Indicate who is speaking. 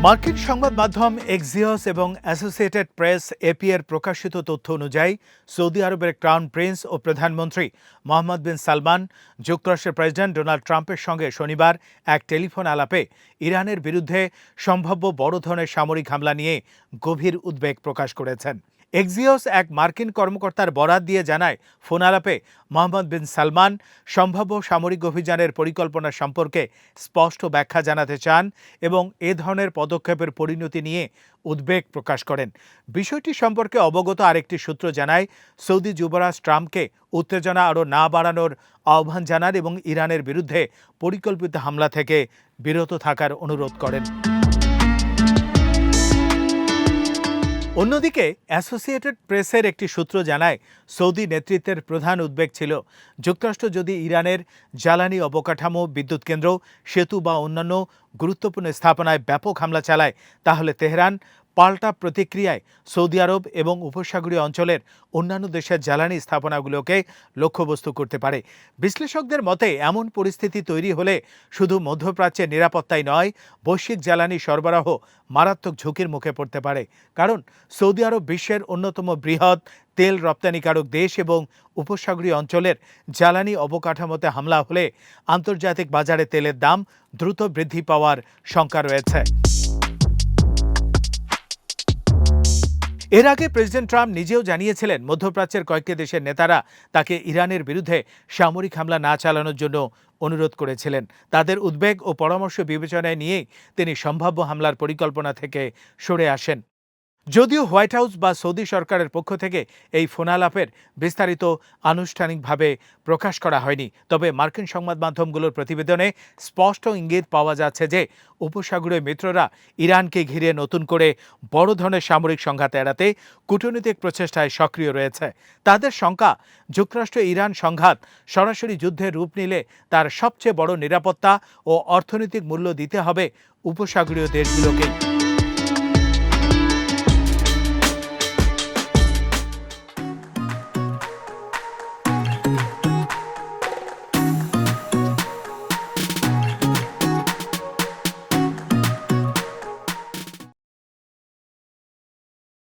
Speaker 1: মার্কিন সংবাদ মাধ্যম এক্সিওস এবং অ্যাসোসিয়েটেড প্রেস এপি এর প্রকাশিত তথ্য অনুযায়ী সৌদি আরবের ক্রাউন প্রিন্স ও প্রধানমন্ত্রী মোহাম্মদ বিন সালমান যুক্তরাষ্ট্রের প্রেসিডেন্ট ডোনাল্ড ট্রাম্পের সঙ্গে শনিবার এক টেলিফোন আলাপে ইরানের বিরুদ্ধে সম্ভাব্য বড় ধরনের সামরিক হামলা নিয়ে গভীর উদ্বেগ প্রকাশ করেছেন। এক্সিওস এক মার্কিন কর্মকর্তার বরাত দিয়ে জানায়, ফোন আলাপে মোহাম্মদ বিন সালমান সম্ভাব্য সামরিক অভিযানের পরিকল্পনা সম্পর্কে স্পষ্ট ব্যাখ্যা জানাতে চান এবং এ ধরনের পদক্ষেপের পরিণতি নিয়ে উদ্বেগ প্রকাশ করেন। বিষয়টি সম্পর্কে অবগত আরেকটি সূত্র জানায়, সৌদি যুবরাজ ট্রাম্পকে উত্তেজনা আরও না বাড়ানোর আহ্বান জানান এবং ইরানের বিরুদ্ধে পরিকল্পিত হামলা থেকে বিরত থাকার অনুরোধ করেন। অন্যদিকে অ্যাসোসিয়েটেড প্রেসের একটি সূত্র জানায়, সৌদি নেতৃত্বের প্রধান উদ্বেগ ছিল যুক্তরাষ্ট্র যদি ইরানের জ্বালানি অবকাঠামো, বিদ্যুৎ কেন্দ্র, সেতু বা অন্যান্য গুরুত্বপূর্ণ স্থাপনায় ব্যাপক হামলা চালায়, তাহলে তেহরান পাল্টা প্রতিক্রিয়ায় সৌদি আরব এবং উপসাগরীয় অঞ্চলের অন্যান্য দেশের জ্বালানি স্থাপনাগুলোকে লক্ষ্যবস্তু করতে পারে। বিশ্লেষকদের মতে এমন পরিস্থিতি তৈরি হলে শুধু মধ্যপ্রাচ্যের নিরাপত্তাই নয়, বৈশ্বিক জ্বালানি সরবরাহ মারাত্মক ঝুঁকির মুখে পড়তে পারে। কারণ সৌদি আরব বিশ্বের অন্যতম বৃহৎ তেল রপ্তানিকারক দেশ এবং উপসাগরীয় অঞ্চলের জ্বালানি অবকাঠামোতে হামলা হলে আন্তর্জাতিক বাজারে তেলের দাম দ্রুত বৃদ্ধি পাওয়ার শঙ্কা রয়েছে। এর আগে প্রেসিডেন্ট ট্রাম্প নিজেও জানিয়েছিলেন, মধ্যপ্রাচ্যের কয়েকটি দেশের নেতারা তাকে ইরানের বিরুদ্ধে সামরিক হামলা না চালানোর জন্য অনুরোধ করেছিলেন। তাদের উদ্বেগ ও পরামর্শ বিবেচনায় নিয়েই তিনি সম্ভাব্য হামলার পরিকল্পনা থেকে সরে আসেন। যদিও হোয়াইট হাউস বা সৌদি সরকারের পক্ষ থেকে এই ফোনালাপের বিস্তারিত আনুষ্ঠানিকভাবে প্রকাশ করা হয়নি, তবে মার্কিন সংবাদ মাধ্যমগুলোর প্রতিবেদনে স্পষ্ট ইঙ্গিত পাওয়া যাচ্ছে যে উপসাগরীয় মিত্ররা ইরানকে ঘিরে নতুন করে বড় ধরনের সামরিক সংঘাত এড়াতে কূটনৈতিক প্রচেষ্টায় সক্রিয় রয়েছে। তাদের শঙ্কা, যুক্তরাষ্ট্র ইরান সংঘাত সরাসরি যুদ্ধের রূপ নিলে তার সবচেয়ে বড় নিরাপত্তা ও অর্থনৈতিক মূল্য দিতে হবে উপসাগরীয় দেশগুলোকে।